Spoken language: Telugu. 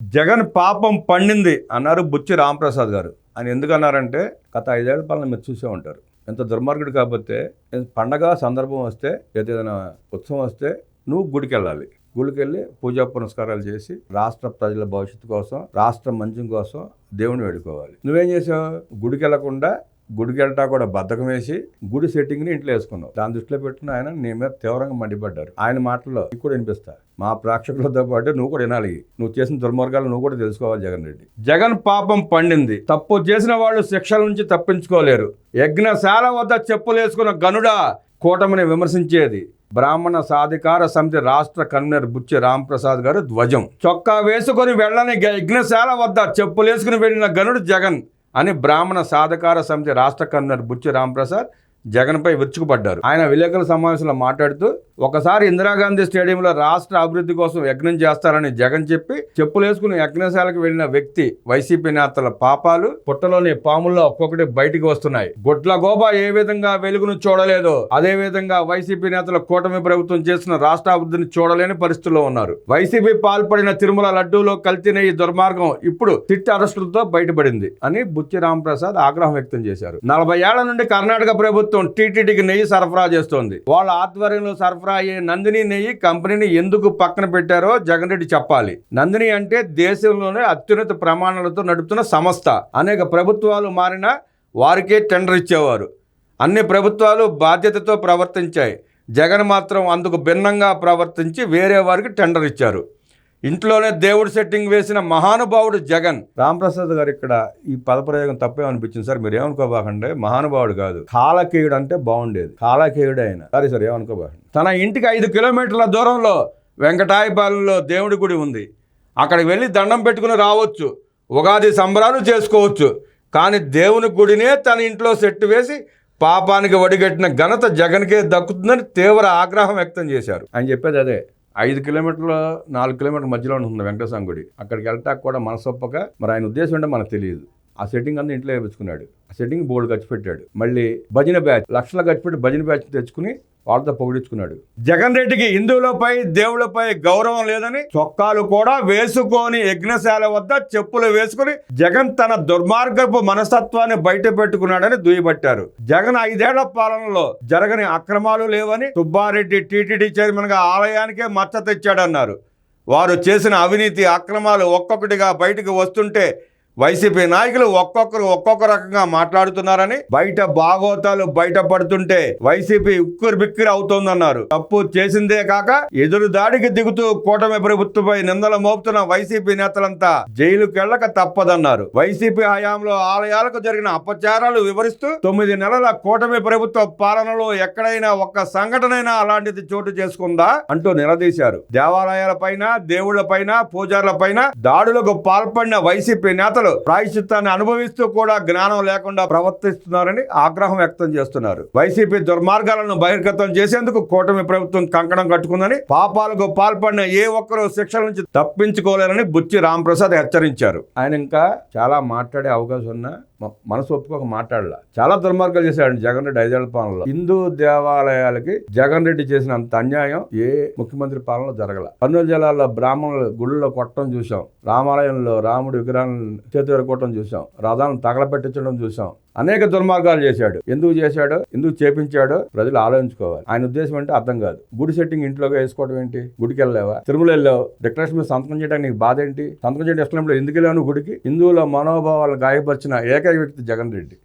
జగన్ పాపం పండింది అన్నారు బుచ్చి రాంప్రసాద్ గారు. ఆయన ఎందుకు అన్నారంటే, గత 5 ఏళ్ల పాలన మీరు చూసే ఉంటారు. ఎంత దుర్మార్గుడు కాకపోతే, పండగ సందర్భం వస్తే, ఏదైనా ఉత్సవం వస్తే నువ్వు గుడికి వెళ్ళాలి. గుడికెళ్ళి పూజా పునస్కారాలు చేసి రాష్ట్ర ప్రజల భవిష్యత్తు కోసం, రాష్ట్ర మంచి కోసం దేవుని వేడుకోవాలి. నువ్వేం చేసావు? గుడికి వెళ్లకుండా, గుడికి వెళ్ళటా కూడా బద్ధకం వేసి గుడి సెట్టింగ్ని ఇంట్లో వేసుకున్నావు. దాని దృష్టిలో పెట్టుకుని ఆయన నీ మీద తీవ్రంగా మండిపడ్డారు. ఆయన మాటల్లో నీకు కూడా వినిపిస్తా, మా ప్రేక్షకులతో పాటు నువ్వు కూడా వినాలి. నువ్వు చేసిన దుర్మార్గాలు నువ్వు కూడా తెలుసుకోవాలి. జగన్ రెడ్డి, జగన్ పాపం పండింది. తప్పు చేసిన వాళ్ళు శిక్షల నుంచి తప్పించుకోలేరు. యజ్ఞశాల వద్ద చెప్పులేసుకున్న గనుడా కూటమిని విమర్శించేది బ్రాహ్మణ సాధికార సమితి రాష్ట్ర కన్వీనర్ బుచ్చి రాంప్రసాద్ గారు ధ్వజం. చొక్కా వేసుకొని వెళ్ళని యజ్ఞశాల వద్ద చెప్పులేసుకుని వెళ్ళిన గనుడు జగన్ అని బ్రాహ్మణ సాధికార సమితి రాష్ట్ర కన్వీనర్ బుచ్చి రాంప్రసాద్ జగన్పై విరుచుకుపడ్డారు. ఆయన విలేకరుల సమావేశంలో మాట్లాడుతూ, ఒకసారి ఇందిరాగాంధీ స్టేడియంలో రాష్ట్ర అభివృద్ధి కోసం యజ్ఞం చేస్తారని జగన్ చెప్పి చెప్పులేసుకుని యజ్ఞశాలకు వెళ్లిన వ్యక్తి వైసీపీ నేతల పాపాలు పుట్టలోని పాముల్లో ఒక్కొక్కటి బయటికి వస్తున్నాయి. గుడ్ల గోబా ఏ విధంగా వెలుగును చూడలేదో అదే విధంగా వైసీపీ నేతల కూటమి ప్రభుత్వం చేసిన రాష్ట్ర అభివృద్ధిని చూడలేని పరిస్థితుల్లో ఉన్నారు. వైసీపీ పాల్పడిన తిరుమల లడ్డూలో కల్తీన ఈ దుర్మార్గం ఇప్పుడు సిట్ అరెస్టులతో బయటపడింది అని బుచ్చి రాంప్రసాద్ ఆగ్రహం వ్యక్తం చేశారు. 40 ఏళ్ల నుండి కర్ణాటక ప్రభుత్వం టీటీడీకి నెయ్యి సరఫరా చేస్తోంది. వాళ్ళ ఆధ్వర్యంలో సరఫరా అయ్యే నందిని నెయ్యి కంపెనీని ఎందుకు పక్కన పెట్టారో జగన్ రెడ్డి చెప్పాలి. నందిని అంటే దేశంలోనే అత్యున్నత ప్రమాణాలతో నడుపుతున్న సంస్థ. అనేక ప్రభుత్వాలు మారినా వారికే టెండర్ ఇచ్చేవారు. అన్ని ప్రభుత్వాలు బాధ్యతతో ప్రవర్తించాయి. జగన్ మాత్రం అందుకు భిన్నంగా ప్రవర్తించి వేరే వారికి టెండర్ ఇచ్చారు. ఇంట్లోనే దేవుడు సెట్టింగ్ వేసిన మహానుభావుడు జగన్. రాంప్రసాద్ గారు ఇక్కడ ఈ పదప్రయోగం తప్పే అనిపించింది సార్, మీరు ఏమనుకోబాకండి. మహానుభావుడు కాదు, కాలకేయుడు అంటే బాగుండేది. కాలకేయుడు ఆయన. సరే ఏమనుకోబాకండి. తన ఇంటికి 5 కిలోమీటర్ల దూరంలో వెంకటాయపాలెంలో దేవుడి గుడి ఉంది. అక్కడికి వెళ్ళి దండం పెట్టుకుని రావచ్చు, ఉగాది సంబరాలు చేసుకోవచ్చు. కానీ దేవుని గుడినే తన ఇంట్లో సెట్టు వేసి పాపానికి వడిగట్టిన ఘనత జగన్కే దక్కుతుందని తీవ్ర ఆగ్రహం వ్యక్తం చేశారు. ఆయన చెప్పేది అదే. 5 కిలోమీటర్ల 4 కిలోమీటర్ల మధ్యలో ఉంటుంది వెంకటేశ్వర గుడి. అక్కడికి వెళ్ళటానికి కూడా మనసొప్పక, మరి ఆయన ఉద్దేశం అంటే మనకు తెలియదు. ఆ సెట్టింగ్ అంతా ఇంట్లో వేయించుకున్నాడు. ఆ సెట్టింగ్ బోర్డు ఖర్చు పెట్టాడు. మళ్ళీ భజన బ్యాచ్ లక్షల ఖర్చు పెట్టి భజన బ్యాచ్ తెచ్చుకుని వాళ్ళతో పొగిడించుకున్నాడు. జగన్ రెడ్డికి హిందువులపై దేవుళ్లపై గౌరవం లేదని చొక్కాలు కూడా వేసుకొని యజ్ఞశాల వద్ద చెప్పులు వేసుకుని జగన్ తన దుర్మార్గపు మనస్తత్వాన్ని బయట పెట్టుకున్నాడని దుయ్యబట్టారు. జగన్ 5 ఏళ్ల పాలనలో జరగని అక్రమాలు లేవని సుబ్బారెడ్డి టీటీడీ చైర్మన్ గా ఆలయానికే మచ్చ తెచ్చాడన్నారు. వారు చేసిన అవినీతి అక్రమాలు ఒక్కొక్కటిగా బయటకు వస్తుంటే వైసీపీ నాయకులు ఒక్కొక్క రకంగా మాట్లాడుతున్నారని, బయట బాగోతాలు బయటపడుతుంటే వైసీపీ ఉక్కిరి బిక్కిరి అవుతోందన్నారు. తప్పు చేసిందే కాక ఎదురు దాడికి దిగుతూ కూటమి ప్రభుత్వంపై నిందలు మోపుతున్న వైసీపీ నేతలంతా జైలుకి వెళ్ళక తప్పదన్నారు. వైసీపీ హయాంలో ఆలయాలకు జరిగిన అపచారాలు వివరిస్తూ 9 నెలల కూటమి ప్రభుత్వ పాలనలో ఎక్కడైనా ఒక్క సంఘటనైనా అలాంటిది చోటు చేసుకుందా అంటూ నిలదీశారు. దేవాలయాలపైన, దేవుళ్లపైన, పూజారులపైన దాడులకు పాల్పడిన వైసీపీ నేతలు ప్రాయశ్చిత్తాన్ని అనుభవిస్తూ కూడా జ్ఞానం లేకుండా ప్రవర్తిస్తున్నారని ఆగ్రహం వ్యక్తం చేస్తున్నారు. వైసీపీ దుర్మార్గాలను బహిర్గతం చేసేందుకు కూటమి ప్రభుత్వం కంకణం కట్టుకుందని, పాపాలకు పాల్పడిన ఏ ఒక్కరూ శిక్షల నుంచి తప్పించుకోలేరని బుచ్చి రాంప్రసాద్ హెచ్చరించారు. ఆయన ఇంకా చాలా మాట్లాడే అవకాశం ఉన్నా మనసు ఒప్పుకోక మాట్లాడలా. చాలా దుర్మార్గాలు చేశాడు జగన్ రెడ్డి 5 ఏళ్ల పాలనలో. హిందూ దేవాలయాలకి జగన్ రెడ్డి చేసిన అంత అన్యాయం ఏ ముఖ్యమంత్రి పాలనలో జరగల. కర్నూలు జిల్లాలో బ్రాహ్మణుల గుళ్ళలో కొట్టడం చూసాం. రామాలయంలో రాముడి విగ్రహాలను చేతి కొట్టడం చూసాం. రథాలను తగలబెట్టించడం చూసాం. అనేక దుర్మార్గాలు చేశాడు. ఎందుకు చేశాడో, ఎందుకు చేపించాడో ప్రజలు ఆలోచించుకోవాలి. ఆయన ఉద్దేశం అంటే అర్థం కాదు. గుడి సెట్టింగ్ ఇంట్లోకి వేసుకోవడం ఏంటి? గుడికి వెళ్ళావా? తిరుమల వెళ్ళావు, డిక్లరేషన్ మీద సంతకం చేయడానికి నీకు బాధ ఏంటి? సంతకం చేయడం ఇష్టం ఎందుకు వెళ్ళావు గుడికి? హిందువుల మనోభావాలను గాయపరిచిన ఏకైక వ్యక్తి జగన్ రెడ్డి.